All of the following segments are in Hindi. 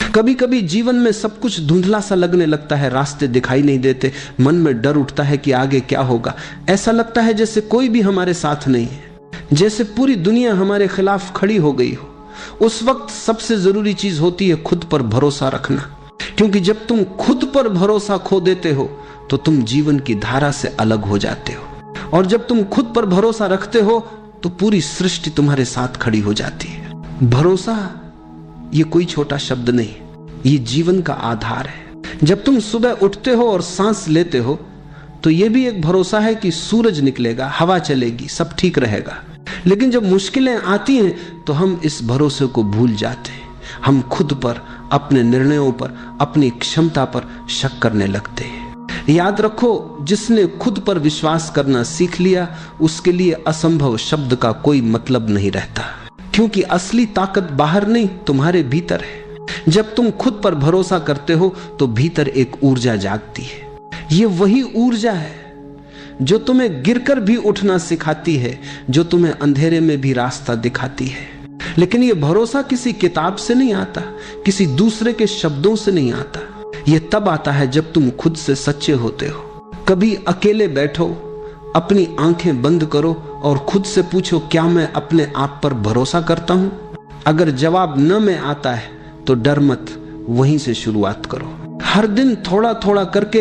कभी कभी जीवन में सब कुछ धुंधला सा लगने लगता है, रास्ते दिखाई नहीं देते, मन में डर उठता है कि आगे क्या होगा। ऐसा लगता है जैसे कोई भी हमारे साथ नहीं है, जैसे पूरी दुनिया हमारे खिलाफ खड़ी हो गई हो। उस वक्त सबसे जरूरी चीज होती है खुद पर भरोसा रखना, क्योंकि जब तुम खुद पर भरोसा खो देते हो तो तुम जीवन की धारा से अलग हो जाते हो, और जब तुम खुद पर भरोसा रखते हो तो पूरी सृष्टि तुम्हारे साथ खड़ी हो जाती है। भरोसा ये कोई छोटा शब्द नहीं, ये जीवन का आधार है। जब तुम सुबह उठते हो और सांस लेते हो तो ये भी एक भरोसा है कि सूरज निकलेगा, हवा चलेगी, सब ठीक रहेगा। लेकिन जब मुश्किलें आती हैं तो हम इस भरोसे को भूल जाते हैं। हम खुद पर, अपने निर्णयों पर, अपनी क्षमता पर शक करने लगते हैं। याद रखो, जिसने खुद पर विश्वास करना सीख लिया उसके लिए असंभव शब्द का कोई मतलब नहीं रहता, क्योंकि असली ताकत बाहर नहीं, तुम्हारे भीतर है। जब तुम खुद पर भरोसा करते हो तो भीतर एक ऊर्जा जागती है। ये वही ऊर्जा है जो तुम्हें गिरकर भी उठना सिखाती है, जो तुम्हें अंधेरे में भी रास्ता दिखाती है। लेकिन ये भरोसा किसी किताब से नहीं आता, किसी दूसरे के शब्दों से नहीं आता। ये तब आता है जब तुम खुद से सच्चे होते हो। कभी अकेले बैठो, अपनी आंखें बंद करो और खुद से पूछो, क्या मैं अपने आप पर भरोसा करता हूं? अगर जवाब न में आता है तो डर मत, वहीं से शुरुआत करो। हर दिन थोड़ा थोड़ा करके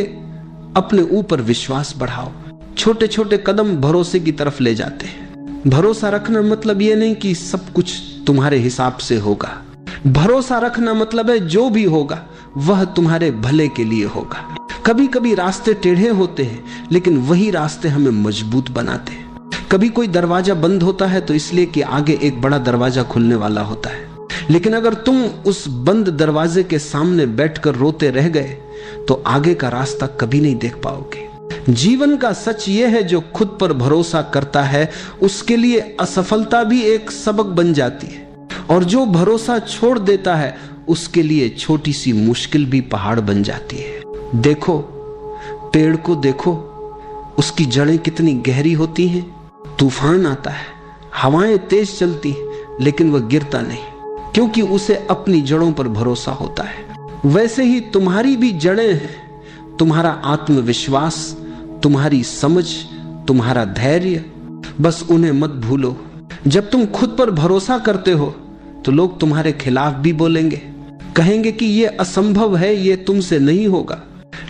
अपने ऊपर विश्वास बढ़ाओ। छोटे छोटे कदम भरोसे की तरफ ले जाते हैं। भरोसा रखना मतलब ये नहीं कि सब कुछ तुम्हारे हिसाब से होगा। भरोसा रखना मतलब है जो भी होगा वह तुम्हारे भले के लिए होगा। कभी कभी रास्ते टेढ़े होते हैं, लेकिन वही रास्ते हमें मजबूत बनाते हैं। कभी कोई दरवाजा बंद होता है तो इसलिए कि आगे एक बड़ा दरवाजा खुलने वाला होता है। लेकिन अगर तुम उस बंद दरवाजे के सामने बैठकर रोते रह गए तो आगे का रास्ता कभी नहीं देख पाओगे। जीवन का सच यह है, जो खुद पर भरोसा करता है उसके लिए असफलता भी एक सबक बन जाती है, और जो भरोसा छोड़ देता है उसके लिए छोटी सी मुश्किल भी पहाड़ बन जाती है। देखो, पेड़ को देखो, उसकी जड़ें कितनी गहरी होती हैं। तूफान आता है, हवाएं तेज चलती हैं, लेकिन वह गिरता नहीं, क्योंकि उसे अपनी जड़ों पर भरोसा होता है। वैसे ही तुम्हारी भी जड़ें हैं, तुम्हारा आत्मविश्वास, तुम्हारी समझ, तुम्हारा धैर्य, बस उन्हें मत भूलो। जब तुम खुद पर भरोसा करते हो तो लोग तुम्हारे खिलाफ भी बोलेंगे, कहेंगे कि यह असंभव है, यह तुमसे नहीं होगा।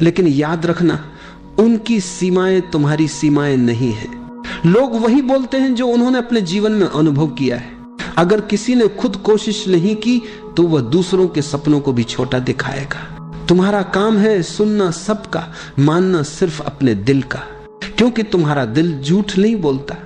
लेकिन याद रखना, उनकी सीमाएं तुम्हारी सीमाएं नहीं है। लोग वही बोलते हैं जो उन्होंने अपने जीवन में अनुभव किया है। अगर किसी ने खुद कोशिश नहीं की तो वह दूसरों के सपनों को भी छोटा दिखाएगा। तुम्हारा काम है सुनना सबका, मानना सिर्फ अपने दिल का, क्योंकि तुम्हारा दिल झूठ नहीं बोलता।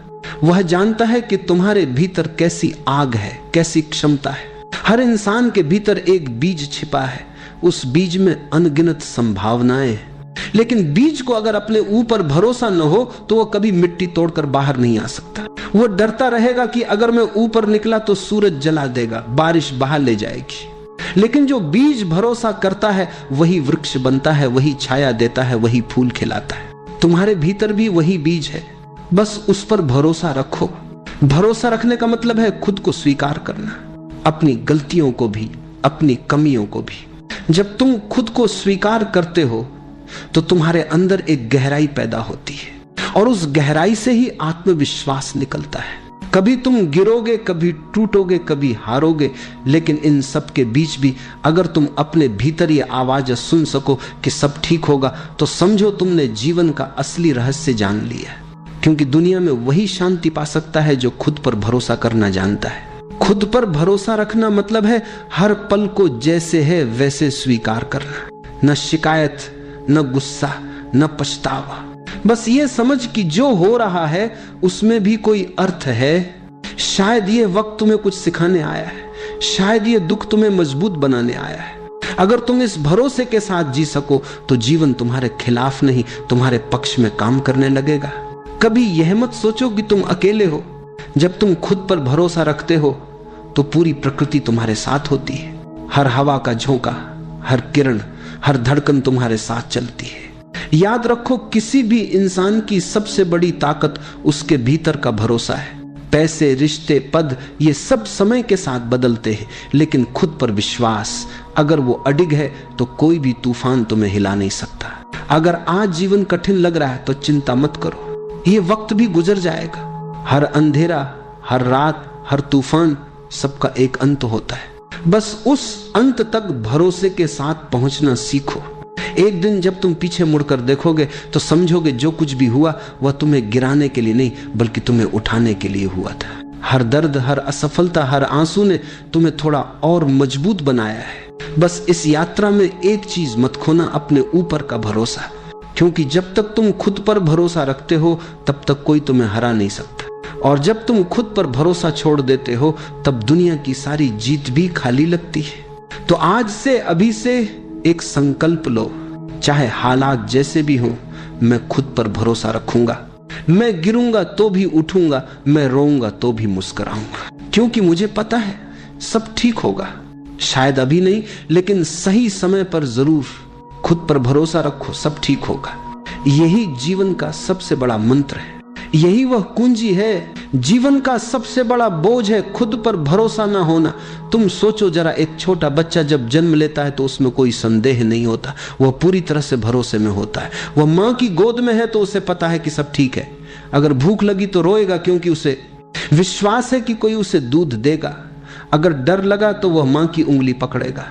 वह जानता है कि तुम्हारे भीतर कैसी आग है, कैसी क्षमता है। हर इंसान के भीतर एक बीज छिपा है, उस बीज में अनगिनत संभावनाएं हैं। लेकिन बीज को अगर अपने ऊपर भरोसा न हो तो वह कभी मिट्टी तोड़कर बाहर नहीं आ सकता। वो डरता रहेगा कि अगर मैं ऊपर निकला तो सूरज जला देगा, बारिश बहा ले जाएगी। लेकिन जो बीज भरोसा करता है वही वृक्ष बनता है, वही छाया देता है, वही फूल खिलाता है। तुम्हारे भीतर भी वही बीज है, बस उस पर भरोसा रखो। भरोसा रखने का मतलब है खुद को स्वीकार करना, अपनी गलतियों को भी, अपनी कमियों को भी। जब तुम खुद को स्वीकार करते हो तो तुम्हारे अंदर एक गहराई पैदा होती है, और उस गहराई से ही आत्मविश्वास निकलता है। कभी तुम गिरोगे, कभी टूटोगे, कभी हारोगे, लेकिन इन सब के बीच भी अगर तुम अपने भीतर ये आवाज सुन सको कि सब ठीक होगा, तो समझो तुमने जीवन का असली रहस्य जान लिया। क्योंकि दुनिया में वही शांति पा सकता है जो खुद पर भरोसा करना जानता है। खुद पर भरोसा रखना मतलब है हर पल को जैसे है वैसे स्वीकार करना। न शिकायत, न गुस्सा, न पछतावा, बस ये समझ कि जो हो रहा है उसमें भी कोई अर्थ है। शायद ये वक्त तुम्हें कुछ सिखाने आया है, शायद ये दुख तुम्हें मजबूत बनाने आया है। अगर तुम इस भरोसे के साथ जी सको तो जीवन तुम्हारे खिलाफ नहीं, तुम्हारे पक्ष में काम करने लगेगा। कभी यह मत सोचो कि तुम अकेले हो। जब तुम खुद पर भरोसा रखते हो तो पूरी प्रकृति तुम्हारे साथ होती है। हर हवा का झोंका, हर किरण, हर धड़कन तुम्हारे साथ चलती है। याद रखो, किसी भी इंसान की सबसे बड़ी ताकत उसके भीतर का भरोसा है। पैसे, रिश्ते, पद, ये सब समय के साथ बदलते हैं, लेकिन खुद पर विश्वास, अगर वो अडिग है तो कोई भी तूफान तुम्हें हिला नहीं सकता। अगर आज जीवन कठिन लग रहा है तो चिंता मत करो, ये वक्त भी गुजर जाएगा। हर अंधेरा, हर रात, हर तूफान, सबका एक अंत होता है। बस उस अंत तक भरोसे के साथ पहुंचना सीखो। एक दिन जब तुम पीछे मुड़कर देखोगे तो समझोगे जो कुछ भी हुआ वह तुम्हें गिराने के लिए नहीं बल्कि तुम्हें उठाने के लिए हुआ था। हर दर्द, हर असफलता, हर आंसू ने तुम्हें थोड़ा और मजबूत बनाया है। बस इस यात्रा में एक चीज मत खोना, अपने ऊपर का भरोसा, क्योंकि जब तक तुम खुद पर भरोसा रखते हो तब तक कोई तुम्हें हरा नहीं सकता, और जब तुम खुद पर भरोसा छोड़ देते हो तब दुनिया की सारी जीत भी खाली लगती है। तो आज से, अभी से एक संकल्प लो, चाहे हालात जैसे भी हो, मैं खुद पर भरोसा रखूंगा। मैं गिरूंगा तो भी उठूंगा, मैं रोऊंगा तो भी मुस्कुराऊंगा, क्योंकि मुझे पता है सब ठीक होगा। शायद अभी नहीं, लेकिन सही समय पर जरूर। खुद पर भरोसा रखो, सब ठीक होगा। यही जीवन का सबसे बड़ा मंत्र है, यही वह कुंजी है। जीवन का सबसे बड़ा बोझ है खुद पर भरोसा ना होना। तुम सोचो जरा, एक छोटा बच्चा जब जन्म लेता है तो उसमें कोई संदेह नहीं होता, वह पूरी तरह से भरोसे में होता है। वह मां की गोद में है तो उसे पता है कि सब ठीक है। अगर भूख लगी तो रोएगा क्योंकि उसे विश्वास है कि कोई उसे दूध देगा। अगर डर लगा तो वह मां की उंगली पकड़ेगा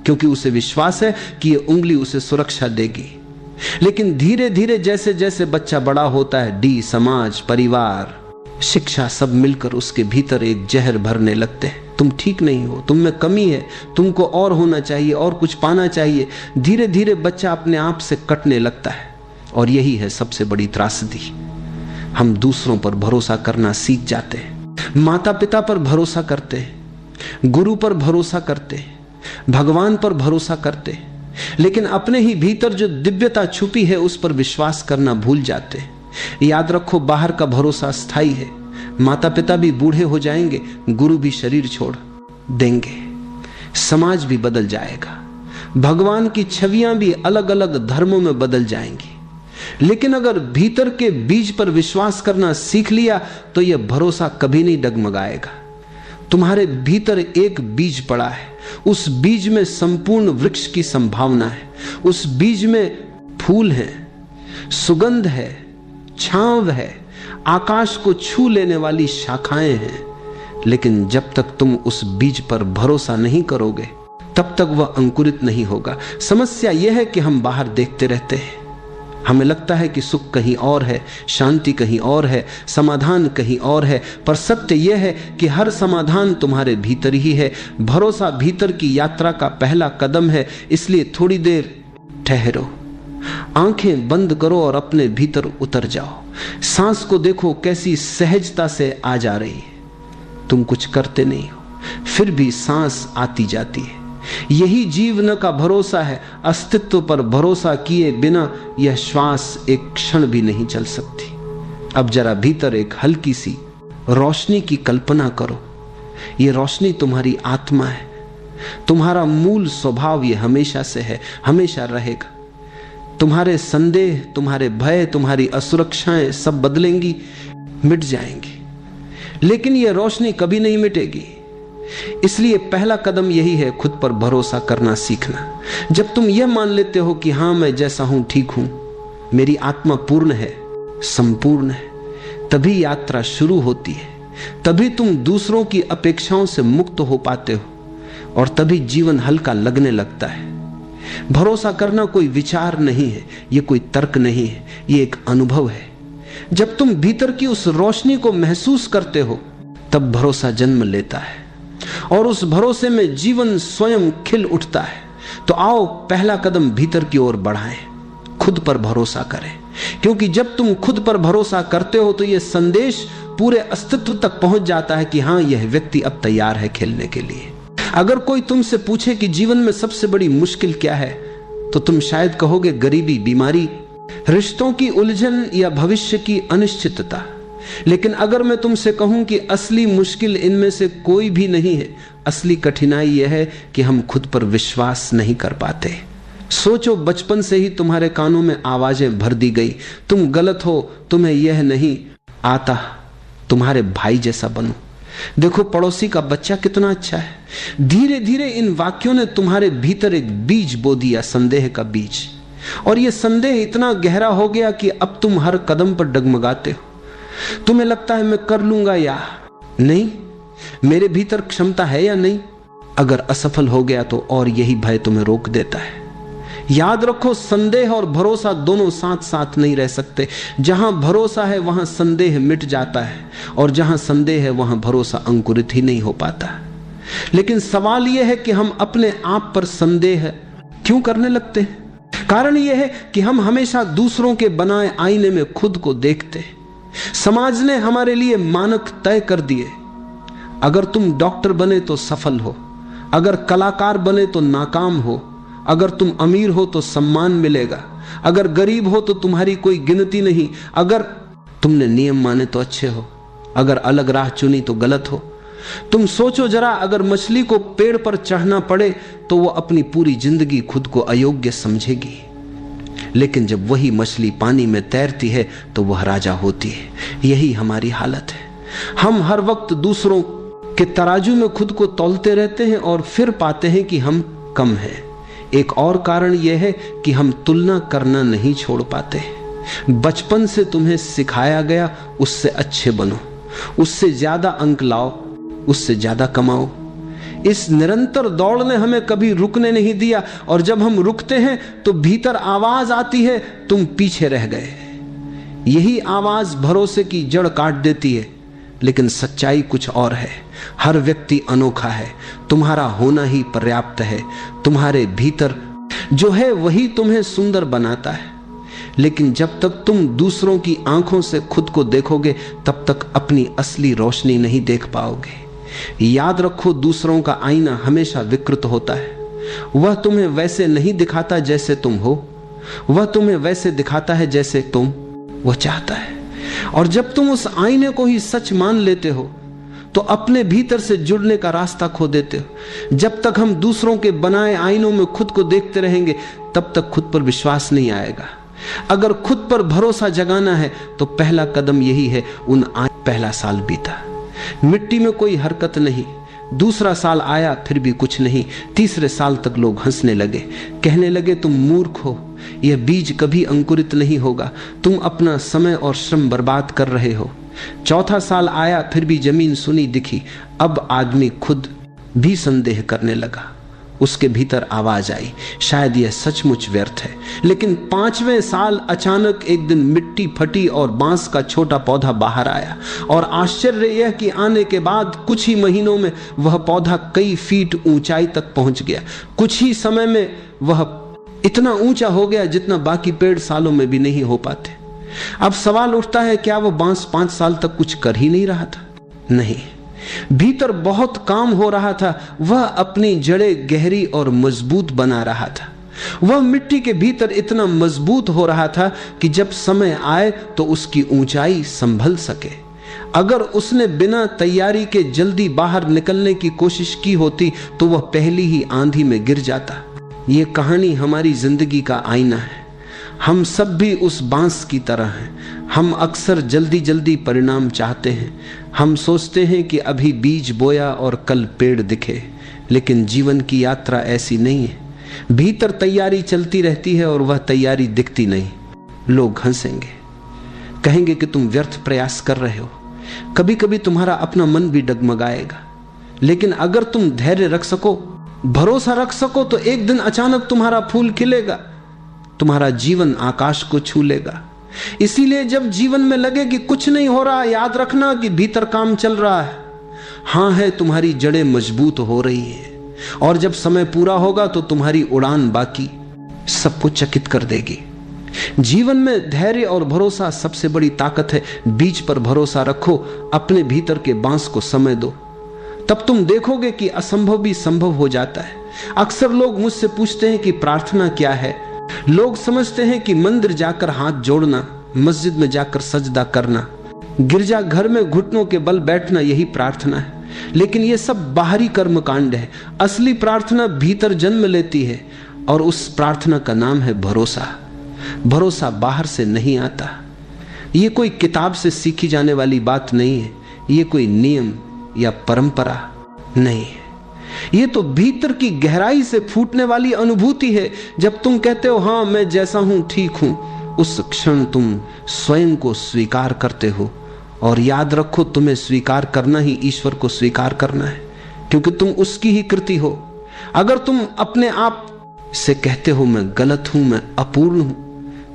क्योंकि उसे विश्वास है कि यह उंगली उसे सुरक्षा देगी। लेकिन धीरे धीरे जैसे जैसे बच्चा बड़ा होता है, समाज, परिवार, शिक्षा, सब मिलकर उसके भीतर एक जहर भरने लगते हैं। तुम ठीक नहीं हो, तुम में कमी है, तुमको और होना चाहिए, और कुछ पाना चाहिए। धीरे धीरे बच्चा अपने आप से कटने लगता है, और यही है सबसे बड़ी त्रासदी। हम दूसरों पर भरोसा करना सीख जाते हैं, माता पिता पर भरोसा करते हैं, गुरु पर भरोसा करते हैं, भगवान पर भरोसा करते हैं, लेकिन अपने ही भीतर जो दिव्यता छुपी है उस पर विश्वास करना भूल जाते हैं। याद रखो, बाहर का भरोसा स्थायी है। माता पिता भी बूढ़े हो जाएंगे, गुरु भी शरीर छोड़ देंगे, समाज भी बदल जाएगा, भगवान की छवियां भी अलग अलग धर्मों में बदल जाएंगी। लेकिन अगर भीतर के बीज पर विश्वास करना सीख लिया तो यह भरोसा कभी नहीं डगमगाएगा। तुम्हारे भीतर एक बीज पड़ा है, उस बीज में संपूर्ण वृक्ष की संभावना है। उस बीज में फूल है, सुगंध है, छांव है, आकाश को छू लेने वाली शाखाएं हैं। लेकिन जब तक तुम उस बीज पर भरोसा नहीं करोगे तब तक वह अंकुरित नहीं होगा। समस्या यह है कि हम बाहर देखते रहते हैं, हमें लगता है कि सुख कहीं और है, शांति कहीं और है, समाधान कहीं और है, पर सत्य यह है कि हर समाधान तुम्हारे भीतर ही है। भरोसा भीतर की यात्रा का पहला कदम है, इसलिए थोड़ी देर ठहरो, आंखें बंद करो और अपने भीतर उतर जाओ। सांस को देखो कैसी सहजता से आ जा रही है। तुम कुछ करते नहीं हो, फिर भी सांस आती जाती है। यही जीवन का भरोसा है। अस्तित्व पर भरोसा किए बिना यह श्वास एक क्षण भी नहीं चल सकती। अब जरा भीतर एक हल्की सी रोशनी की कल्पना करो। यह रोशनी तुम्हारी आत्मा है, तुम्हारा मूल स्वभाव ये हमेशा से है, हमेशा रहेगा। तुम्हारे संदेह, तुम्हारे भय, तुम्हारी असुरक्षाएं सब बदलेंगी, मिट जाएंगी, लेकिन यह रोशनी कभी नहीं मिटेगी। इसलिए पहला कदम यही है, खुद पर भरोसा करना सीखना। जब तुम यह मान लेते हो कि हां मैं जैसा हूं ठीक हूं, मेरी आत्मा पूर्ण है, संपूर्ण है, तभी यात्रा शुरू होती है। तभी तुम दूसरों की अपेक्षाओं से मुक्त हो पाते हो और तभी जीवन हल्का लगने लगता है। भरोसा करना कोई विचार नहीं है, यह कोई तर्क नहीं है, यह एक अनुभव है। जब तुम भीतर की उस रोशनी को महसूस करते हो तब भरोसा जन्म लेता है और उस भरोसे में जीवन स्वयं खिल उठता है। तो आओ पहला कदम भीतर की ओर बढ़ाएं, खुद पर भरोसा करें, क्योंकि जब तुम खुद पर भरोसा करते हो तो यह संदेश पूरे अस्तित्व तक पहुंच जाता है कि हां यह व्यक्ति अब तैयार है खेलने के लिए। अगर कोई तुमसे पूछे कि जीवन में सबसे बड़ी मुश्किल क्या है, तो तुम शायद कहोगे गरीबी, बीमारी, रिश्तों की उलझन या भविष्य की अनिश्चितता। लेकिन अगर मैं तुमसे कहूं कि असली मुश्किल इनमें से कोई भी नहीं है, असली कठिनाई यह है कि हम खुद पर विश्वास नहीं कर पाते। सोचो, बचपन से ही तुम्हारे कानों में आवाजें भर दी गई, तुम गलत हो, तुम्हें यह नहीं आता, तुम्हारे भाई जैसा बनो। देखो पड़ोसी का बच्चा कितना अच्छा है। धीरे धीरे इन वाक्यों ने तुम्हारे भीतर एक बीज बो दिया, संदेह का बीज। और यह संदेह इतना गहरा हो गया कि अब तुम हर कदम पर डगमगाते हो। तुम्हें लगता है मैं कर लूंगा या नहीं, मेरे भीतर क्षमता है या नहीं। अगर असफल हो गया तो और यही भय तुम्हें रोक देता है। याद रखो, संदेह और भरोसा दोनों साथ साथ नहीं रह सकते। जहां भरोसा है वहां संदेह मिट जाता है, और जहां संदेह है वहां भरोसा अंकुरित ही नहीं हो पाता। लेकिन सवाल यह है कि हम अपने आप पर संदेह क्यों करने लगते हैं? कारण यह है कि हम हमेशा दूसरों के बनाए आईने में खुद को देखते हैं। समाज ने हमारे लिए मानक तय कर दिए। अगर तुम डॉक्टर बने तो सफल हो, अगर कलाकार बने तो नाकाम हो, अगर तुम अमीर हो तो सम्मान मिलेगा, अगर गरीब हो तो तुम्हारी कोई गिनती नहीं, अगर तुमने नियम माने तो अच्छे हो, अगर अलग राह चुनी तो गलत हो। तुम सोचो जरा, अगर मछली को पेड़ पर चढ़ना पड़े तो वो अपनी पूरी जिंदगी खुद को अयोग्य समझेगी, लेकिन जब वही मछली पानी में तैरती है तो वह राजा होती है। यही हमारी हालत है। हम हर वक्त दूसरों के तराजू में खुद को तौलते रहते हैं और फिर पाते हैं कि हम कम हैं। एक और कारण यह है कि हम तुलना करना नहीं छोड़ पाते। बचपन से तुम्हें सिखाया गया उससे अच्छे बनो, उससे ज्यादा अंक लाओ, उससे ज्यादा कमाओ। इस निरंतर दौड़ ने हमें कभी रुकने नहीं दिया, और जब हम रुकते हैं तो भीतर आवाज आती है, तुम पीछे रह गए। यही आवाज भरोसे की जड़ काट देती है। लेकिन सच्चाई कुछ और है। हर व्यक्ति अनोखा है, तुम्हारा होना ही पर्याप्त है। तुम्हारे भीतर जो है वही तुम्हें सुंदर बनाता है। लेकिन जब तक तुम दूसरों की आंखों से खुद को देखोगे तब तक अपनी असली रोशनी नहीं देख पाओगे। याद रखो, दूसरों का आईना हमेशा विकृत होता है। वह तुम्हें वैसे नहीं दिखाता जैसे तुम हो, वह तुम्हें वैसे दिखाता है जैसे तुम वह चाहता है। और जब तुम उस आईने को ही सच मान लेते हो तो अपने भीतर से जुड़ने का रास्ता खो देते हो। जब तक हम दूसरों के बनाए आईनों में खुद को देखते रहेंगे तब तक खुद पर विश्वास नहीं आएगा। अगर खुद पर भरोसा जगाना है तो पहला कदम यही है। पहला साल बीता, मिट्टी में कोई हरकत नहीं। दूसरा साल आया, फिर भी कुछ नहीं। तीसरे साल तक लोग हंसने लगे, कहने लगे तुम मूर्ख हो, यह बीज कभी अंकुरित नहीं होगा, तुम अपना समय और श्रम बर्बाद कर रहे हो। चौथा साल आया, फिर भी जमीन सुनी दिखी। अब आदमी खुद भी संदेह करने लगा। उसके भीतर आवाज आई, शायद यह सचमुच व्यर्थ है। लेकिन 5वें साल अचानक एक दिन मिट्टी फटी और बांस का छोटा पौधा बाहर आया। और आश्चर्य यह कि आने के बाद कुछ ही महीनों में वह पौधा कई फीट ऊंचाई तक पहुंच गया। कुछ ही समय में वह इतना ऊंचा हो गया जितना बाकी पेड़ सालों में भी नहीं हो पाते। अब सवाल उठता है, क्या वह बांस 5 साल तक कुछ कर ही नहीं रहा था? नहीं, भीतर बहुत काम हो रहा था। वह अपनी जड़ें गहरी और मजबूत बना रहा था। वह मिट्टी के भीतर इतना मजबूत हो रहा था कि जब समय आए तो उसकी ऊंचाई संभल सके। अगर उसने बिना तैयारी के जल्दी बाहर निकलने की कोशिश की होती तो वह पहली ही आंधी में गिर जाता। यह कहानी हमारी जिंदगी का आईना है। हम सब भी उस बांस की तरह हैं। हम अक्सर जल्दी जल्दी परिणाम चाहते हैं। हम सोचते हैं कि अभी बीज बोया और कल पेड़ दिखे, लेकिन जीवन की यात्रा ऐसी नहीं है। भीतर तैयारी चलती रहती है और वह तैयारी दिखती नहीं। लोग हंसेंगे, कहेंगे कि तुम व्यर्थ प्रयास कर रहे हो। कभी कभी तुम्हारा अपना मन भी डगमगाएगा, लेकिन अगर तुम धैर्य रख सको, भरोसा रख सको, तो एक दिन अचानक तुम्हारा फूल खिलेगा, तुम्हारा जीवन आकाश को छू लेगा। इसीलिए जब जीवन में लगे कि कुछ नहीं हो रहा, याद रखना कि भीतर काम चल रहा है। हां है, तुम्हारी जड़ें मजबूत हो रही हैं, और जब समय पूरा होगा तो तुम्हारी उड़ान बाकी सबको चकित कर देगी। जीवन में धैर्य और भरोसा सबसे बड़ी ताकत है। बीज पर भरोसा रखो, अपने भीतर के बांस को समय दो, तब तुम देखोगे कि असंभव भी संभव हो जाता है। अक्सर लोग मुझसे पूछते हैं कि प्रार्थना क्या है। लोग समझते हैं कि मंदिर जाकर हाथ जोड़ना, मस्जिद में जाकर सजदा करना, गिरजा घर में घुटनों के बल बैठना यही प्रार्थना है। लेकिन यह सब बाहरी कर्म कांड है। असली प्रार्थना भीतर जन्म लेती है, और उस प्रार्थना का नाम है भरोसा। भरोसा बाहर से नहीं आता। ये कोई किताब से सीखी जाने वाली बात नहीं है। ये कोई नियम या परंपरा नहीं है। ये तो भीतर की गहराई से फूटने वाली अनुभूति है। जब तुम कहते हो हाँ मैं जैसा हूं ठीक हूं, उस क्षण तुम स्वयं को स्वीकार करते हो। और याद रखो, तुम्हें स्वीकार करना ही ईश्वर को स्वीकार करना है, क्योंकि तुम उसकी ही कृति हो। अगर तुम अपने आप से कहते हो मैं गलत हूं, मैं अपूर्ण हूं,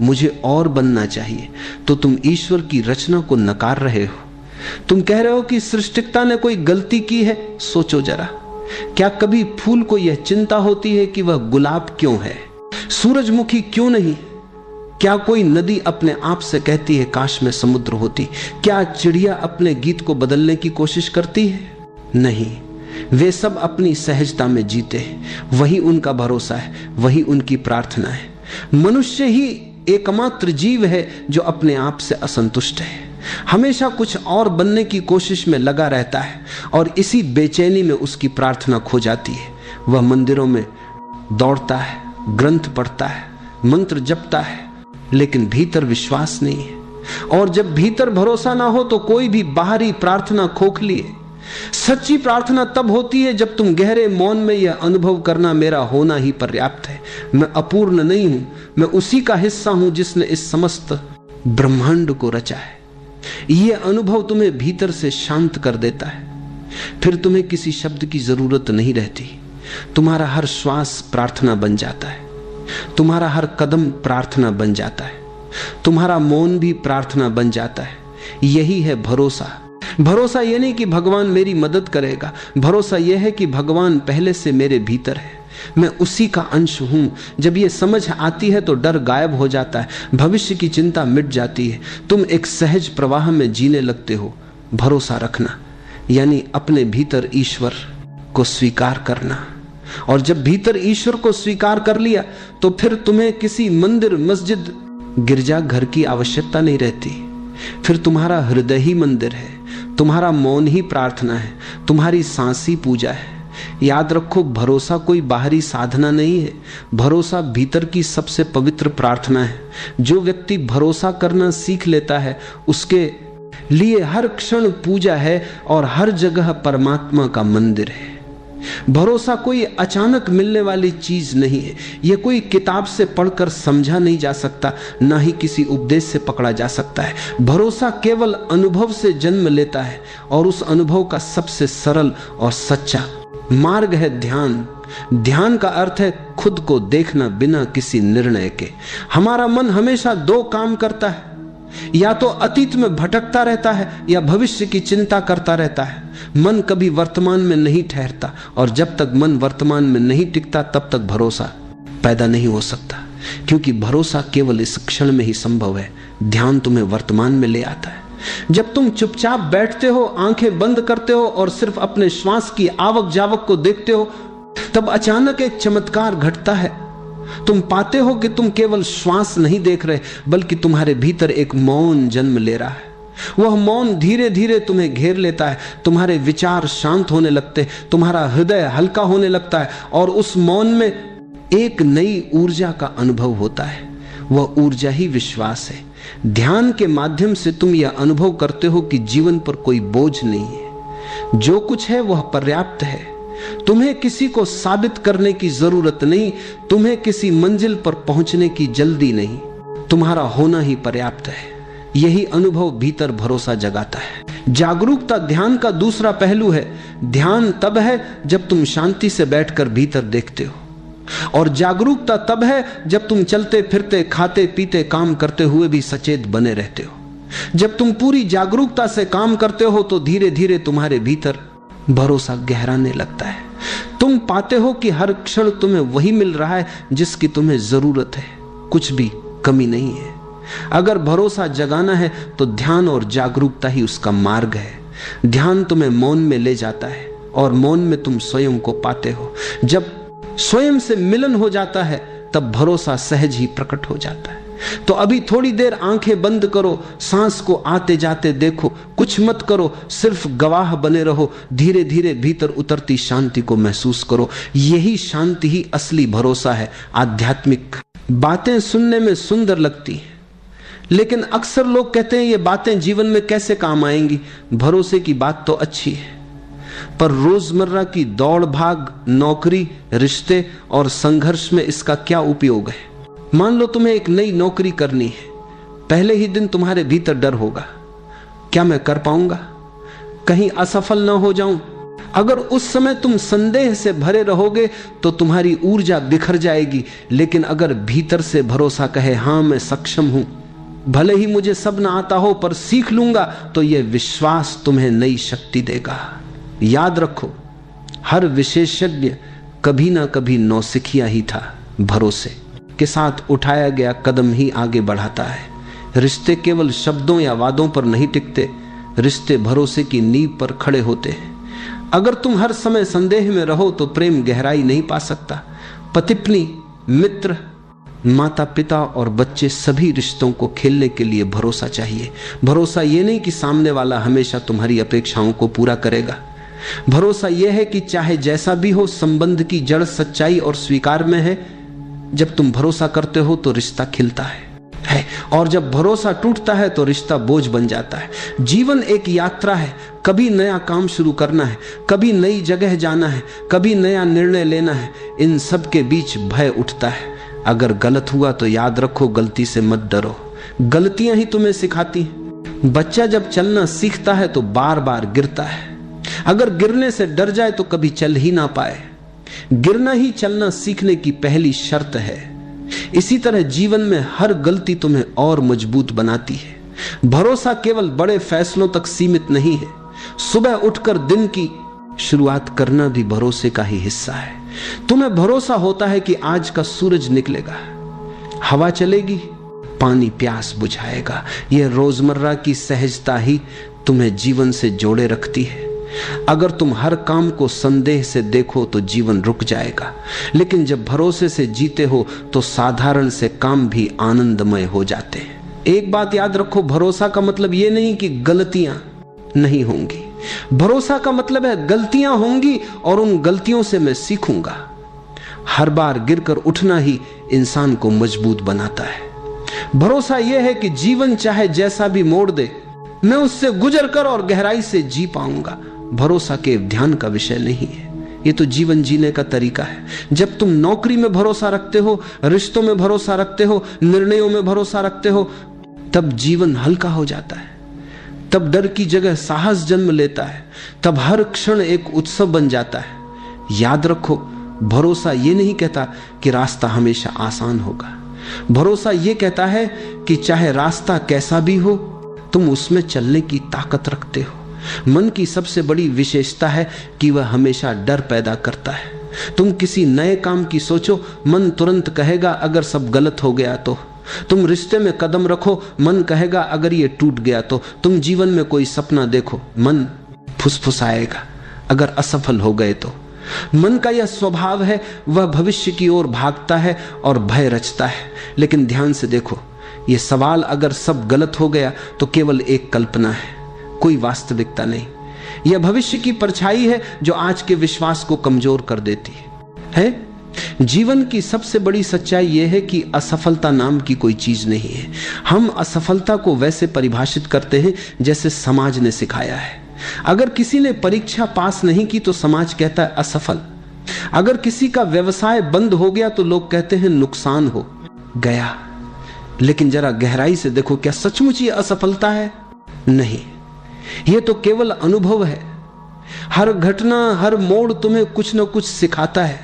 मुझे और बनना चाहिए, तो तुम ईश्वर की रचना को नकार रहे हो। तुम कह रहे हो कि सृष्टिकर्ता ने कोई गलती की है। सोचो जरा, क्या कभी फूल को यह चिंता होती है कि वह गुलाब क्यों है, सूरजमुखी क्यों नहीं? क्या कोई नदी अपने आप से कहती है काश में समुद्र होती? क्या चिड़िया अपने गीत को बदलने की कोशिश करती है? नहीं, वे सब अपनी सहजता में जीते हैं। वही उनका भरोसा है, वही उनकी प्रार्थना है। मनुष्य ही एकमात्र जीव है जो अपने आप से असंतुष्ट है, हमेशा कुछ और बनने की कोशिश में लगा रहता है, और इसी बेचैनी में उसकी प्रार्थना खो जाती है। वह मंदिरों में दौड़ता है, ग्रंथ पढ़ता है, मंत्र जपता है, लेकिन भीतर विश्वास नहीं है। और जब भीतर भरोसा ना हो तो कोई भी बाहरी प्रार्थना खोखली है। सच्ची प्रार्थना तब होती है जब तुम गहरे मौन में यह अनुभव करना मेरा होना ही पर्याप्त है, मैं अपूर्ण नहीं हूं, मैं उसी का हिस्सा हूं जिसने इस समस्त ब्रह्मांड को रचा है। यह अनुभव तुम्हें भीतर से शांत कर देता है। फिर तुम्हें किसी शब्द की जरूरत नहीं रहती। तुम्हारा हर श्वास प्रार्थना बन जाता है, तुम्हारा हर कदम प्रार्थना बन जाता है, तुम्हारा मौन भी प्रार्थना बन जाता है। यही है भरोसा। भरोसा यह नहीं कि भगवान मेरी मदद करेगा, भरोसा यह है कि भगवान पहले से मेरे भीतर है, मैं उसी का अंश हूं। जब यह समझ आती है तो डर गायब हो जाता है, भविष्य की चिंता मिट जाती है, तुम एक सहज प्रवाह में जीने लगते हो। भरोसा रखना यानी अपने भीतर ईश्वर को स्वीकार करना। और जब भीतर ईश्वर को स्वीकार कर लिया तो फिर तुम्हें किसी मंदिर, मस्जिद, गिरजाघर की आवश्यकता नहीं रहती। फिर तुम्हारा हृदय ही मंदिर है, तुम्हारा मौन ही प्रार्थना है, तुम्हारी सांस ही पूजा है। याद रखो, भरोसा कोई बाहरी साधना नहीं है, भरोसा भीतर की सबसे पवित्र प्रार्थना है। जो व्यक्ति भरोसा करना सीख लेता है उसके लिए हर क्षण पूजा है और हर जगह परमात्मा का मंदिर है। भरोसा कोई अचानक मिलने वाली चीज नहीं है, यह कोई किताब से पढ़कर समझा नहीं जा सकता, ना ही किसी उपदेश से पकड़ा जा सकता है। भरोसा केवल अनुभव से जन्म लेता है, और उस अनुभव का सबसे सरल और सच्चा मार्ग है ध्यान। ध्यान का अर्थ है खुद को देखना बिना किसी निर्णय के। हमारा मन हमेशा दो काम करता है, या तो अतीत में भटकता रहता है या भविष्य की चिंता करता रहता है। मन कभी वर्तमान में नहीं ठहरता, और जब तक मन वर्तमान में नहीं टिकता तब तक भरोसा पैदा नहीं हो सकता, क्योंकि भरोसा केवल इस क्षण में ही संभव है। ध्यान तुम्हें वर्तमान में ले आता है। जब तुम चुपचाप बैठते हो, आंखें बंद करते हो और सिर्फ अपने श्वास की आवक जावक को देखते हो, तब अचानक एक चमत्कार घटता है। तुम पाते हो कि तुम केवल श्वास नहीं देख रहे, बल्कि तुम्हारे भीतर एक मौन जन्म ले रहा है। वह मौन धीरे धीरे तुम्हें घेर लेता है, तुम्हारे विचार शांत होने लगते, तुम्हारा हृदय हल्का होने लगता है, और उस मौन में एक नई ऊर्जा का अनुभव होता है। वह ऊर्जा ही विश्वास है। ध्यान के माध्यम से तुम यह अनुभव करते हो कि जीवन पर कोई बोझ नहीं है, जो कुछ है वह पर्याप्त है। तुम्हें किसी को साबित करने की जरूरत नहीं, तुम्हें किसी मंजिल पर पहुंचने की जल्दी नहीं, तुम्हारा होना ही पर्याप्त है। यही अनुभव भीतर भरोसा जगाता है। जागरूकता ध्यान का दूसरा पहलू है। ध्यान तब है जब तुम शांति से बैठकर भीतर देखते हो, और जागरूकता तब है जब तुम चलते फिरते, खाते पीते, काम करते हुए भी सचेत बने रहते हो। जब तुम पूरी जागरूकता से काम करते हो तो धीरे धीरे तुम्हारे भीतर भरोसा गहराने लगता है। तुम पाते हो कि हर क्षण तुम्हें वही मिल रहा है जिसकी तुम्हें जरूरत है, कुछ भी कमी नहीं है। अगर भरोसा जगाना है तो ध्यान और जागरूकता ही उसका मार्ग है। ध्यान तुम्हें मौन में ले जाता है, और मौन में तुम स्वयं को पाते हो। जब स्वयं से मिलन हो जाता है तब भरोसा सहज ही प्रकट हो जाता है। तो अभी थोड़ी देर आंखें बंद करो, सांस को आते जाते देखो, कुछ मत करो, सिर्फ गवाह बने रहो। धीरे धीरे भीतर उतरती शांति को महसूस करो। यही शांति ही असली भरोसा है, आध्यात्मिक। बातें सुनने में सुंदर लगती हैं, लेकिन अक्सर लोग कहते हैं ये बातें जीवन में कैसे काम आएंगी। भरोसे की बात तो अच्छी है, पर रोजमर्रा की दौड़ भाग, नौकरी, रिश्ते और संघर्ष में इसका क्या उपयोग है? मान लो तुम्हें एक नई नौकरी करनी है। पहले ही दिन तुम्हारे भीतर डर होगा, क्या मैं कर पाऊंगा, कहीं असफल ना हो जाऊं। अगर उस समय तुम संदेह से भरे रहोगे तो तुम्हारी ऊर्जा बिखर जाएगी। लेकिन अगर भीतर से भरोसा कहे, हां मैं सक्षम हूं, भले ही मुझे सब ना आता हो पर सीख लूंगा, तो यह विश्वास तुम्हें नई शक्ति देगा। याद रखो, हर विशेषज्ञ कभी ना कभी नौसिखिया ही था। भरोसे के साथ उठाया गया कदम ही आगे बढ़ाता है। रिश्ते केवल शब्दों या वादों पर नहीं टिकते, रिश्ते भरोसे की नींव पर खड़े होते हैं। अगर तुम हर समय संदेह में रहो तो प्रेम गहराई नहीं पा सकता। पति-पत्नी, मित्र, माता पिता और बच्चे, सभी रिश्तों को खेलने के लिए भरोसा चाहिए। भरोसा यह नहीं कि सामने वाला हमेशा तुम्हारी अपेक्षाओं को पूरा करेगा। भरोसा यह है कि चाहे जैसा भी हो, संबंध की जड़ सच्चाई और स्वीकार में है। जब तुम भरोसा करते हो तो रिश्ता खिलता है और जब भरोसा टूटता है तो रिश्ता बोझ बन जाता है। जीवन एक यात्रा है, कभी नया काम शुरू करना है, कभी नई जगह जाना है, कभी नया निर्णय लेना है। इन सब के बीच भय उठता है। अगर गलत हुआ तो याद रखो, गलती से मत डरो, गलतियां ही तुम्हें सिखाती हैं। बच्चा जब चलना सीखता है तो बार बार गिरता है। अगर गिरने से डर जाए तो कभी चल ही ना पाए। गिरना ही चलना सीखने की पहली शर्त है। इसी तरह जीवन में हर गलती तुम्हें और मजबूत बनाती है। भरोसा केवल बड़े फैसलों तक सीमित नहीं है। सुबह उठकर दिन की शुरुआत करना भी भरोसे का ही हिस्सा है। तुम्हें भरोसा होता है कि आज का सूरज निकलेगा, हवा चलेगी, पानी प्यास बुझाएगा। यह रोजमर्रा की सहजता ही तुम्हें जीवन से जोड़े रखती है। अगर तुम हर काम को संदेह से देखो तो जीवन रुक जाएगा, लेकिन जब भरोसे से जीते हो तो साधारण से काम भी आनंदमय हो जाते हैं। एक बात याद रखो, भरोसा का मतलब यह नहीं कि गलतियां नहीं होंगी। भरोसा का मतलब है गलतियां होंगी और उन गलतियों से मैं सीखूंगा। हर बार गिरकर उठना ही इंसान को मजबूत बनाता है। भरोसा यह है कि जीवन चाहे जैसा भी मोड़ दे, मैं उससे गुजर कर और गहराई से जी पाऊंगा। भरोसा के ध्यान का विषय नहीं है, ये तो जीवन जीने का तरीका है। जब तुम नौकरी में भरोसा रखते हो, रिश्तों में भरोसा रखते हो, निर्णयों में भरोसा रखते हो, तब जीवन हल्का हो जाता है। तब डर की जगह साहस जन्म लेता है। तब हर क्षण एक उत्सव बन जाता है। याद रखो, भरोसा ये नहीं कहता कि रास्ता हमेशा आसान होगा। भरोसा ये कहता है कि चाहे रास्ता कैसा भी हो, तुम उसमें चलने की ताकत रखते हो। मन की सबसे बड़ी विशेषता है कि वह हमेशा डर पैदा करता है। तुम किसी नए काम की सोचो, मन तुरंत कहेगा अगर सब गलत हो गया तो। तुम रिश्ते में कदम रखो, मन कहेगा अगर ये टूट गया तो। तुम जीवन में कोई सपना देखो, मन फुसफुसाएगा अगर असफल हो गए तो। मन का यह स्वभाव है, वह भविष्य की ओर भागता है और भय रचता है। लेकिन ध्यान से देखो, यह सवाल अगर सब गलत हो गया तो केवल एक कल्पना है, कोई वास्तविकता नहीं। यह भविष्य की परछाई है जो आज के विश्वास को कमजोर कर देती है। जीवन की सबसे बड़ी सच्चाई यह है कि असफलता नाम की कोई चीज नहीं है। हम असफलता को वैसे परिभाषित करते हैं जैसे समाज ने सिखाया है। अगर किसी ने परीक्षा पास नहीं की तो समाज कहता है असफल। अगर किसी का व्यवसाय बंद हो गया तो लोग कहते हैं नुकसान हो गया। लेकिन जरा गहराई से देखो, क्या सचमुच ये असफलता है? नहीं, यह तो केवल अनुभव है। हर घटना, हर मोड़ तुम्हें कुछ न कुछ सिखाता है,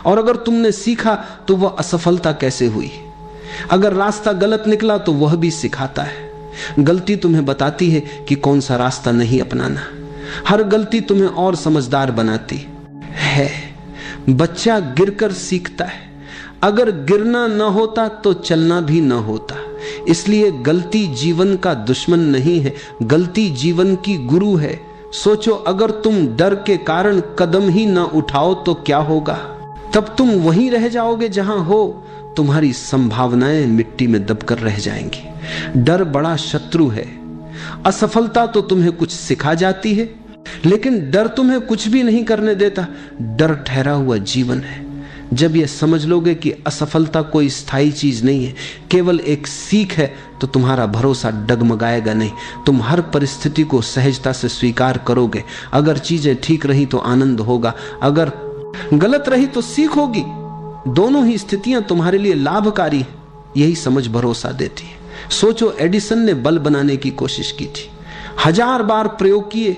और अगर तुमने सीखा तो वह असफलता कैसे हुई। अगर रास्ता गलत निकला तो वह भी सिखाता है। गलती तुम्हें बताती है कि कौन सा रास्ता नहीं अपनाना। हर गलती तुम्हें और समझदार बनाती है। बच्चा गिरकर सीखता है। अगर गिरना न होता तो चलना भी न होता। इसलिए गलती जीवन का दुश्मन नहीं है, गलती जीवन की गुरु है। सोचो, अगर तुम डर के कारण कदम ही न उठाओ तो क्या होगा? तब तुम वहीं रह जाओगे जहां हो। तुम्हारी संभावनाएं मिट्टी में दबकर रह जाएंगी। डर बड़ा शत्रु है। असफलता तो तुम्हें कुछ सिखा जाती है, लेकिन डर तुम्हें कुछ भी नहीं करने देता। डर ठहरा हुआ जीवन है। जब यह समझ लोगे कि असफलता कोई स्थायी चीज नहीं है, केवल एक सीख है, तो तुम्हारा भरोसा डगमगाएगा नहीं। तुम हर परिस्थिति को सहजता से स्वीकार करोगे। अगर चीजें ठीक रही तो आनंद होगा, अगर गलत रही तो सीख होगी। दोनों ही स्थितियां तुम्हारे लिए लाभकारी हैं। यही समझ भरोसा देती है। सोचो, एडिसन ने बल्ब बनाने की कोशिश की थी, 1000 बार प्रयोग किए,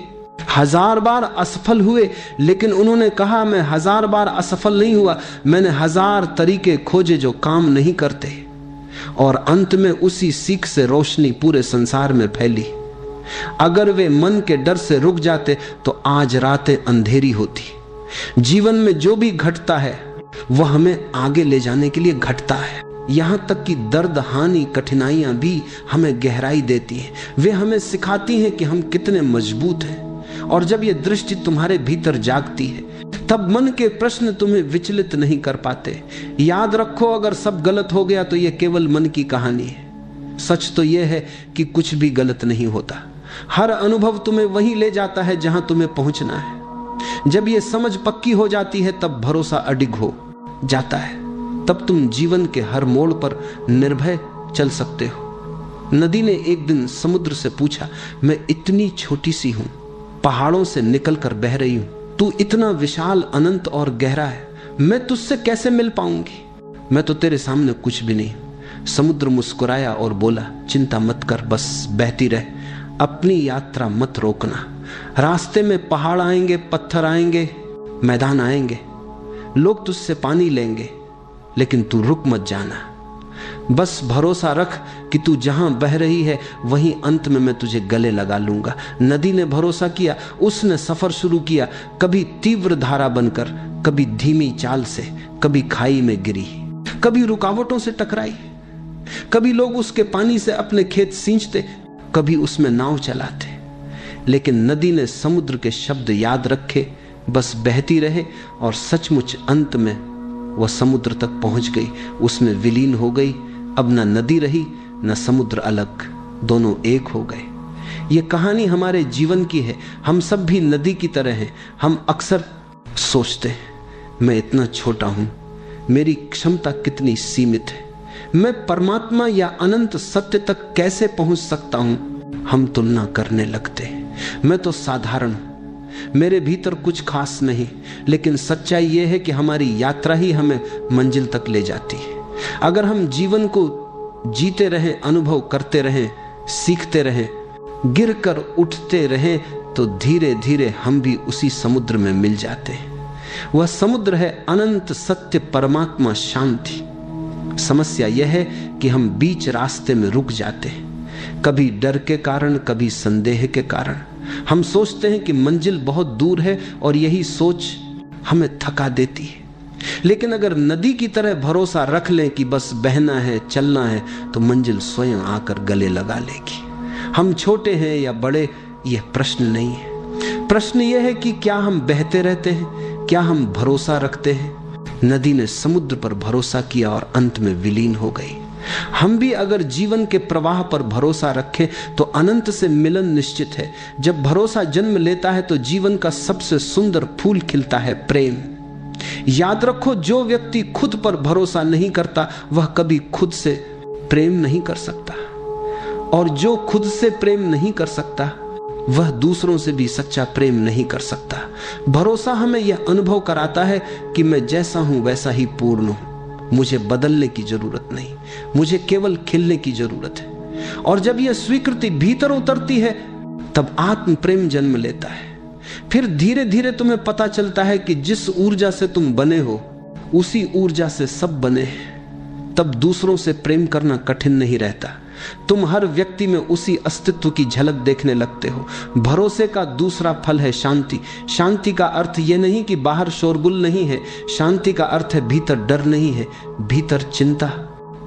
1000 बार असफल हुए, लेकिन उन्होंने कहा मैं 1000 बार असफल नहीं हुआ, मैंने 1000 तरीके खोजे जो काम नहीं करते। और अंत में उसी सीख से रोशनी पूरे संसार में फैली। अगर वे मन के डर से रुक जाते तो आज रातें अंधेरी होती। जीवन में जो भी घटता है वह हमें आगे ले जाने के लिए घटता है। यहां तक कि दर्द, हानि, कठिनाइयां भी हमें गहराई देती हैं। वे हमें सिखाती हैं कि हम कितने मजबूत हैं। और जब यह दृष्टि तुम्हारे भीतर जागती है, तब मन के प्रश्न तुम्हें विचलित नहीं कर पाते। याद रखो, अगर सब गलत हो गया तो यह केवल मन की कहानी है। सच तो यह है कि कुछ भी गलत नहीं होता। हर अनुभव तुम्हें वहीं ले जाता है जहां तुम्हें पहुंचना है। जब यह समझ पक्की हो जाती है तब भरोसा अडिग हो जाता है। तब तुम जीवन के हर मोड़ पर निर्भय चल सकते हो। नदी ने एक दिन समुद्र से पूछा, मैं इतनी छोटी सी हूं, पहाड़ों से निकलकर बह रही हूं, तू इतना विशाल, अनंत और गहरा है, मैं तुझसे कैसे मिल पाऊंगी? मैं तो तेरे सामने कुछ भी नहीं। समुद्र मुस्कुराया और बोला, चिंता मत कर, बस बहती रह, अपनी यात्रा मत रोकना। रास्ते में पहाड़ आएंगे, पत्थर आएंगे, मैदान आएंगे, लोग तुझसे पानी लेंगे, लेकिन तू रुक मत जाना। बस भरोसा रख कि तू जहां बह रही है वहीं अंत में मैं तुझे गले लगा लूंगा। नदी ने भरोसा किया, उसने सफर शुरू किया, कभी तीव्र धारा बनकर, कभी धीमी चाल से, कभी खाई में गिरी, कभी रुकावटों से टकराई, कभी लोग उसके पानी से अपने खेत सींचते, कभी उसमें नाव चलाते। लेकिन नदी ने समुद्र के शब्द याद रखे, बस बहती रहे, और सचमुच अंत में वह समुद्र तक पहुंच गई, उसमें विलीन हो गई। अब न नदी रही न समुद्र अलग, दोनों एक हो गए। यह कहानी हमारे जीवन की है। हम सब भी नदी की तरह हैं। हम अक्सर सोचते हैं, मैं इतना छोटा हूं, मेरी क्षमता कितनी सीमित है, मैं परमात्मा या अनंत सत्य तक कैसे पहुंच सकता हूं। हम तुलना करने लगते हैं, मैं तो साधारण हूं, मेरे भीतर कुछ खास नहीं। लेकिन सच्चाई यह है कि हमारी यात्रा ही हमें मंजिल तक ले जाती है। अगर हम जीवन को जीते रहें, अनुभव करते रहें, सीखते रहें, गिरकर उठते रहें, तो धीरे धीरे हम भी उसी समुद्र में मिल जाते हैं। वह समुद्र है अनंत सत्य, परमात्मा, शांति। समस्या यह है कि हम बीच रास्ते में रुक जाते हैं, कभी डर के कारण, कभी संदेह के कारण। हम सोचते हैं कि मंजिल बहुत दूर है और यही सोच हमें थका देती है। लेकिन अगर नदी की तरह भरोसा रख लें कि बस बहना है, चलना है, तो मंजिल स्वयं आकर गले लगा लेगी। हम छोटे हैं या बड़े, यह प्रश्न नहीं है। प्रश्न यह है कि क्या हम बहते रहते हैं, क्या हम भरोसा रखते हैं। नदी ने समुद्र पर भरोसा किया और अंत में विलीन हो गई। हम भी अगर जीवन के प्रवाह पर भरोसा रखें तो अनंत से मिलन निश्चित है। जब भरोसा जन्म लेता है तो जीवन का सबसे सुंदर फूल खिलता है, प्रेम। याद रखो, जो व्यक्ति खुद पर भरोसा नहीं करता वह कभी खुद से प्रेम नहीं कर सकता, और जो खुद से प्रेम नहीं कर सकता वह दूसरों से भी सच्चा प्रेम नहीं कर सकता। भरोसा हमें यह अनुभव कराता है कि मैं जैसा हूं वैसा ही पूर्ण हूं, मुझे बदलने की जरूरत नहीं, मुझे केवल खिलने की जरूरत है। और जब यह स्वीकृति भीतर उतरती है तब आत्म प्रेम जन्म लेता है। फिर धीरे धीरे तुम्हें पता चलता है कि जिस ऊर्जा से तुम बने हो उसी ऊर्जा से सब बने हैं। तब दूसरों से प्रेम करना कठिन नहीं रहता। तुम हर व्यक्ति में उसी अस्तित्व की झलक देखने लगते हो। भरोसे का दूसरा फल है शांति। शांति का अर्थ यह नहीं कि बाहर शोरगुल नहीं है, शांति का अर्थ है भीतर डर नहीं है, भीतर चिंता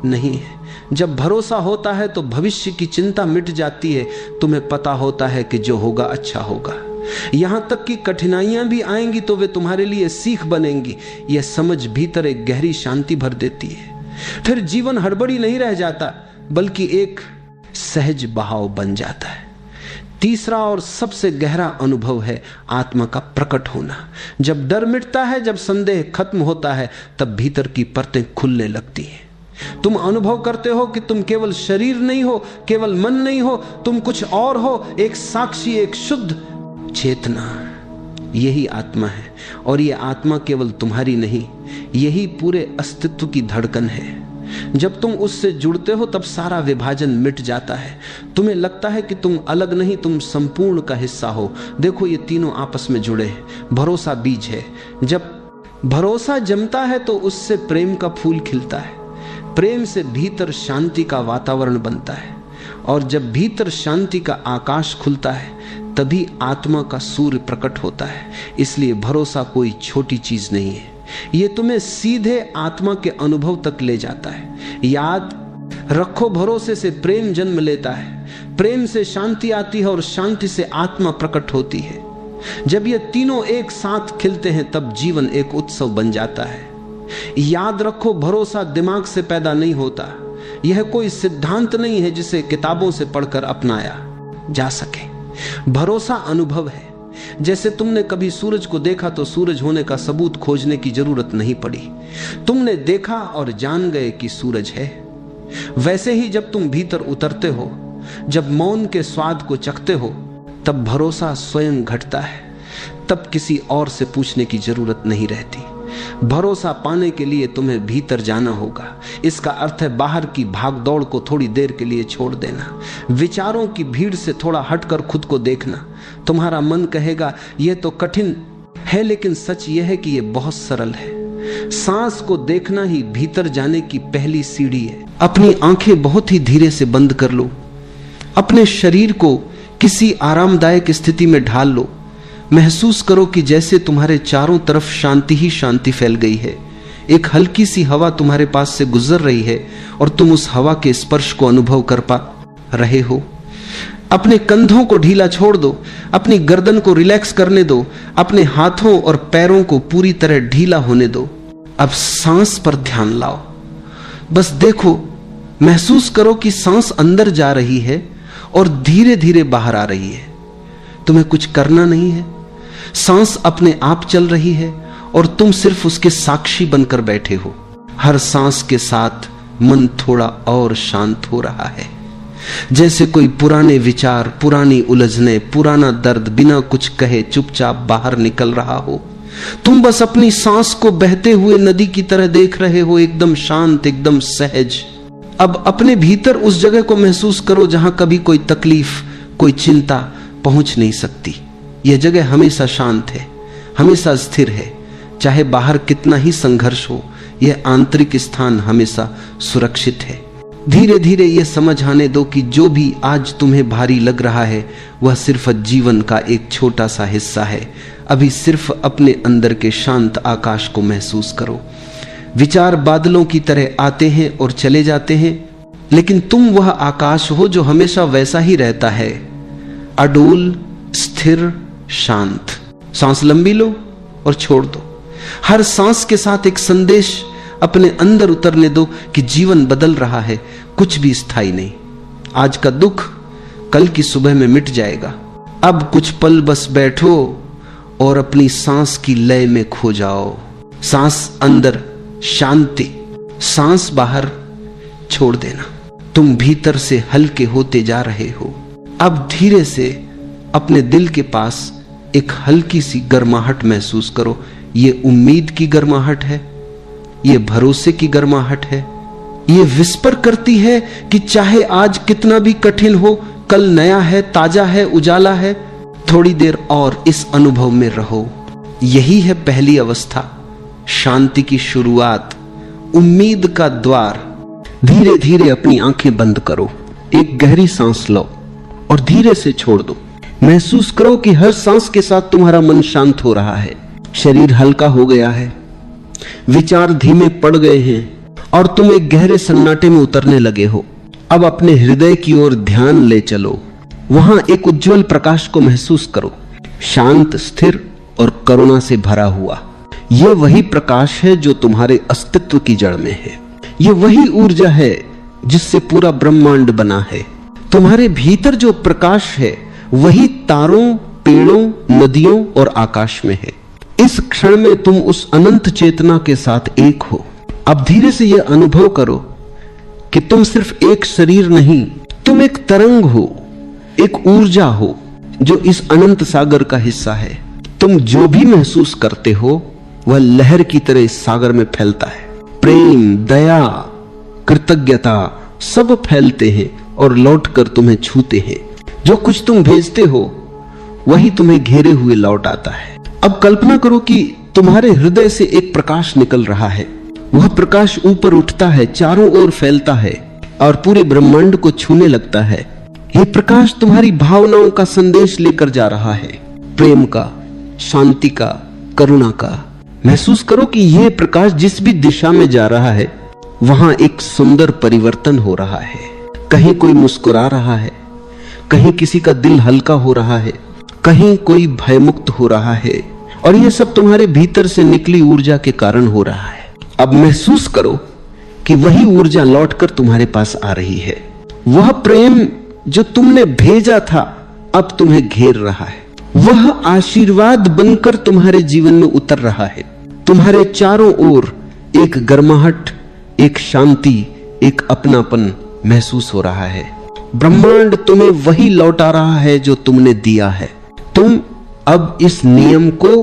नहीं है। जब भरोसा होता है तो भविष्य की चिंता मिट जाती है। तुम्हें पता होता है कि जो होगा अच्छा होगा। यहां तक कि कठिनाइयां भी आएंगी तो वे तुम्हारे लिए सीख बनेंगी। यह समझ भीतर एक गहरी शांति भर देती है। फिर जीवन हड़बड़ी नहीं रह जाता, बल्कि एक सहज बहाव बन जाता है। तीसरा और सबसे गहरा अनुभव है आत्मा का प्रकट होना। जब डर मिटता है, जब संदेह खत्म होता है, तब भीतर की परतें खुलने लगती हैं। तुम अनुभव करते हो कि तुम केवल शरीर नहीं हो, केवल मन नहीं हो, तुम कुछ और हो, एक साक्षी, एक शुद्ध चेतना। यही आत्मा है। और यह आत्मा केवल तुम्हारी नहीं, यही पूरे अस्तित्व की धड़कन है। जब तुम उससे जुड़ते हो तब सारा विभाजन मिट जाता है। तुम्हें लगता है कि तुम अलग नहीं, तुम संपूर्ण का हिस्सा हो। देखो, ये तीनों आपस में जुड़े हैं। भरोसा बीज है। जब भरोसा जमता है तो उससे प्रेम का फूल खिलता है। प्रेम से भीतर शांति का वातावरण बनता है। और जब भीतर शांति का आकाश खुलता है तभी आत्मा का सूर्य प्रकट होता है। इसलिए भरोसा कोई छोटी चीज नहीं है। यह तुम्हें सीधे आत्मा के अनुभव तक ले जाता है। याद रखो, भरोसे से प्रेम जन्म लेता है, प्रेम से शांति आती है और शांति से आत्मा प्रकट होती है। जब ये तीनों एक साथ खिलते हैं तब जीवन एक उत्सव बन जाता है। याद रखो, भरोसा दिमाग से पैदा नहीं होता। यह कोई सिद्धांत नहीं है जिसे किताबों से पढ़कर अपनाया जा सके। भरोसा अनुभव है। जैसे तुमने कभी सूरज को देखा तो सूरज होने का सबूत खोजने की जरूरत नहीं पड़ी। तुमने देखा और जान गए कि सूरज है। वैसे ही जब तुम भीतर उतरते हो, जब मौन के स्वाद को चखते हो, तब भरोसा स्वयं घटता है। तब किसी और से पूछने की जरूरत नहीं रहती। भरोसा पाने के लिए तुम्हें भीतर जाना होगा। इसका अर्थ है बाहर की भागदौड़ को थोड़ी देर के लिए छोड़ देना, विचारों की भीड़ से थोड़ा हटकर खुद को देखना। तुम्हारा मन कहेगा यह तो कठिन है, लेकिन सच यह है कि यह बहुत सरल है। सांस को देखना ही भीतर जाने की पहली सीढ़ी है। अपनी आंखें बहुत ही धीरे से बंद कर लो। अपने शरीर को किसी आरामदायक स्थिति में ढाल लो। महसूस करो कि जैसे तुम्हारे चारों तरफ शांति ही शांति फैल गई है। एक हल्की सी हवा तुम्हारे पास से गुजर रही है और तुम उस हवा के स्पर्श को अनुभव कर पा रहे हो। अपने कंधों को ढीला छोड़ दो, अपनी गर्दन को रिलैक्स करने दो, अपने हाथों और पैरों को पूरी तरह ढीला होने दो। अब सांस पर ध्यान लाओ। बस देखो, महसूस करो कि सांस अंदर जा रही है और धीरे धीरे बाहर आ रही है। तुम्हें कुछ करना नहीं है। सांस अपने आप चल रही है और तुम सिर्फ उसके साक्षी बनकर बैठे हो। हर सांस के साथ मन थोड़ा और शांत हो रहा है। जैसे कोई पुराने विचार, पुरानी उलझने, पुराना दर्द बिना कुछ कहे चुपचाप बाहर निकल रहा हो। तुम बस अपनी सांस को बहते हुए नदी की तरह देख रहे हो, एकदम शांत, एकदम सहज। अब अपने भीतर उस जगह को महसूस करो जहां कभी कोई तकलीफ, कोई चिंता पहुंच नहीं सकती। यह जगह हमेशा शांत है, हमेशा स्थिर है। चाहे बाहर कितना ही संघर्ष हो, यह आंतरिक स्थान हमेशा सुरक्षित है। धीरे धीरे यह समझ आने दो कि जो भी आज तुम्हें भारी लग रहा है वह सिर्फ जीवन का एक छोटा सा हिस्सा है। अभी सिर्फ अपने अंदर के शांत आकाश को महसूस करो। विचार बादलों की तरह आते हैं और चले जाते हैं, लेकिन तुम वह आकाश हो जो हमेशा वैसा ही रहता है, अडोल, स्थिर, शांत। सांस लंबी लो और छोड़ दो। हर सांस के साथ एक संदेश अपने अंदर उतरने दो कि जीवन बदल रहा है, कुछ भी स्थायी नहीं। आज का दुख कल की सुबह में मिट जाएगा। अब कुछ पल बस बैठो और अपनी सांस की लय में खो जाओ। सांस अंदर शांति, सांस बाहर छोड़ देना। तुम भीतर से हल्के होते जा रहे हो। अब धीरे से अपने दिल के पास एक हल्की सी गर्माहट महसूस करो। ये उम्मीद की गर्माहट है, ये भरोसे की गर्माहट है। ये विस्पर करती है कि चाहे आज कितना भी कठिन हो, कल नया है, ताजा है, उजाला है। थोड़ी देर और इस अनुभव में रहो। यही है पहली अवस्था, शांति की शुरुआत, उम्मीद का द्वार। धीरे धीरे अपनी आंखें बंद करो, एक गहरी सांस लो और धीरे से छोड़ दो। महसूस करो कि हर सांस के साथ तुम्हारा मन शांत हो रहा है, शरीर हल्का हो गया है, विचार धीमे पड़ गए हैं और तुम एक गहरे सन्नाटे में उतरने लगे हो। अब अपने हृदय की ओर ध्यान ले चलो। वहां एक उज्जवल प्रकाश को महसूस करो, शांत, स्थिर और करुणा से भरा हुआ। यह वही प्रकाश है जो तुम्हारे अस्तित्व की जड़ में है। यह वही ऊर्जा है जिससे पूरा ब्रह्मांड बना है। तुम्हारे भीतर जो प्रकाश है वही तारों, पेड़ों, नदियों और आकाश में है। इस क्षण में तुम उस अनंत चेतना के साथ एक हो। अब धीरे से यह अनुभव करो कि तुम सिर्फ एक शरीर नहीं, तुम एक तरंग हो, एक ऊर्जा हो जो इस अनंत सागर का हिस्सा है। तुम जो भी महसूस करते हो वह लहर की तरह इस सागर में फैलता है। प्रेम, दया, कृतज्ञता सब फैलते हैं और लौटकर तुम्हें छूते हैं। जो कुछ तुम भेजते हो वही तुम्हें घेरे हुए लौट आता है। अब कल्पना करो कि तुम्हारे हृदय से एक प्रकाश निकल रहा है। वह प्रकाश ऊपर उठता है, चारों ओर फैलता है और पूरे ब्रह्मांड को छूने लगता है। यह प्रकाश तुम्हारी भावनाओं का संदेश लेकर जा रहा है, प्रेम का, शांति का, करुणा का। महसूस करो कि यह प्रकाश जिस भी दिशा में जा रहा है वहां एक सुंदर परिवर्तन हो रहा है। कहीं कोई मुस्कुरा रहा है, कहीं किसी का दिल हल्का हो रहा है, कहीं कोई भयमुक्त हो रहा है, और यह सब तुम्हारे भीतर से निकली ऊर्जा के कारण हो रहा है। अब महसूस करो कि वही ऊर्जा लौटकर तुम्हारे पास आ रही है। वह प्रेम जो तुमने भेजा था अब तुम्हें घेर रहा है। वह आशीर्वाद बनकर तुम्हारे जीवन में उतर रहा है। तुम्हारे चारों ओर एक गर्माहट, एक शांति, एक अपनापन महसूस हो रहा है। ब्रह्मांड तुम्हें वही लौटा रहा है जो तुमने दिया है। तुम अब इस नियम को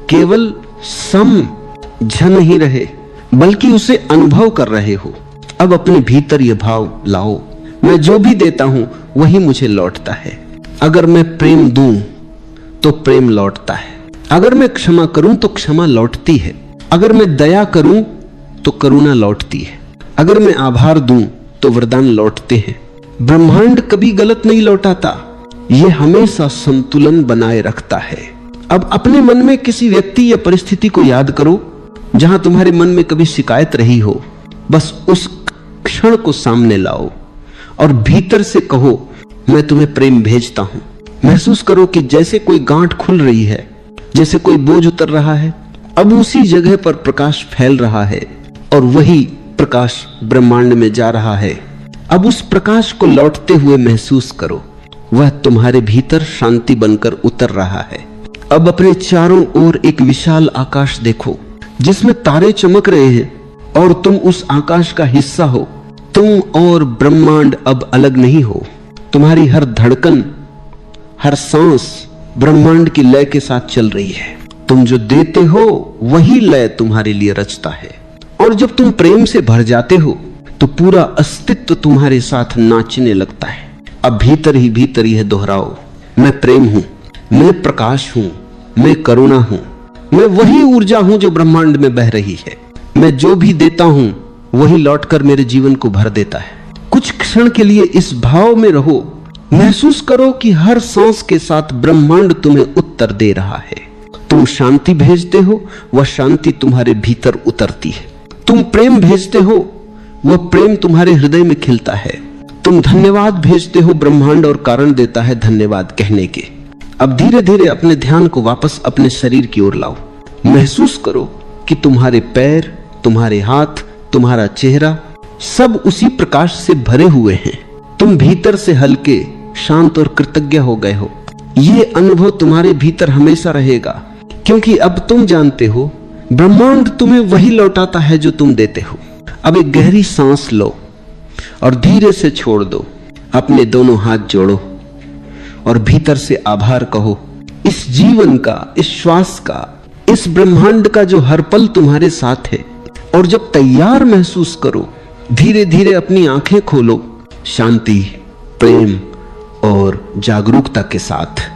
केवल समझ नहीं रहे बल्कि उसे अनुभव कर रहे हो। अब अपने भीतर यह भाव लाओ, मैं जो भी देता हूं वही मुझे लौटता है। अगर मैं प्रेम दूं तो प्रेम लौटता है। अगर मैं क्षमा करूं तो क्षमा लौटती है। अगर मैं दया करूं तो करुणा लौटती है। अगर मैं आभार दूं तो वरदान लौटते हैं। ब्रह्मांड कभी गलत नहीं लौटाता, यह हमेशा संतुलन बनाए रखता है। अब अपने मन में किसी व्यक्ति या परिस्थिति को याद करो जहां तुम्हारे मन में कभी शिकायत रही हो। बस उस क्षण को सामने लाओ और भीतर से कहो, मैं तुम्हें प्रेम भेजता हूं। महसूस करो कि जैसे कोई गांठ खुल रही है, जैसे कोई बोझ उतर रहा है। अब उसी जगह पर प्रकाश फैल रहा है और वही प्रकाश ब्रह्मांड में जा रहा है। अब उस प्रकाश को लौटते हुए महसूस करो, वह तुम्हारे भीतर शांति बनकर उतर रहा है। अब अपने चारों ओर एक विशाल आकाश देखो जिसमें तारे चमक रहे हैं और तुम उस आकाश का हिस्सा हो। तुम और ब्रह्मांड अब अलग नहीं हो। तुम्हारी हर धड़कन, हर सांस ब्रह्मांड की लय के साथ चल रही है। तुम जो देते हो वही लय तुम्हारे लिए रचता है। और जब तुम प्रेम से भर जाते हो तो पूरा अस्तित्व तुम्हारे साथ नाचने लगता है। अब भीतर ही भीतर यह दोहराओ, मैं प्रेम हूं, मैं प्रकाश हूं, मैं करुणा हूं, मैं वही ऊर्जा हूं जो ब्रह्मांड में बह रही है। मैं जो भी देता हूं वही लौटकर मेरे जीवन को भर देता है। कुछ क्षण के लिए इस भाव में रहो। महसूस करो कि हर सांस के साथ ब्रह्मांड तुम्हें उत्तर दे रहा है। तुम शांति भेजते हो, वह शांति तुम्हारे भीतर उतरती है। तुम प्रेम भेजते हो, वह प्रेम तुम्हारे हृदय में खिलता है। तुम धन्यवाद भेजते हो, ब्रह्मांड और कारण देता है धन्यवाद कहने के। अब धीरे धीरे अपने ध्यान को वापस अपने शरीर की ओर लाओ। महसूस करो कि तुम्हारे पैर, तुम्हारे हाथ, तुम्हारा चेहरा सब उसी प्रकाश से भरे हुए हैं। तुम भीतर से हल्के, शांत और कृतज्ञ हो गए हो। यह अनुभव तुम्हारे भीतर हमेशा रहेगा, क्योंकि अब तुम जानते हो ब्रह्मांड तुम्हें वही लौटाता है जो तुम देते हो। अब एक गहरी सांस लो और धीरे से छोड़ दो। अपने दोनों हाथ जोड़ो और भीतर से आभार कहो, इस जीवन का, इस श्वास का, इस ब्रह्मांड का जो हर पल तुम्हारे साथ है। और जब तैयार महसूस करो, धीरे धीरे अपनी आंखें खोलो, शांति, प्रेम और जागरूकता के साथ।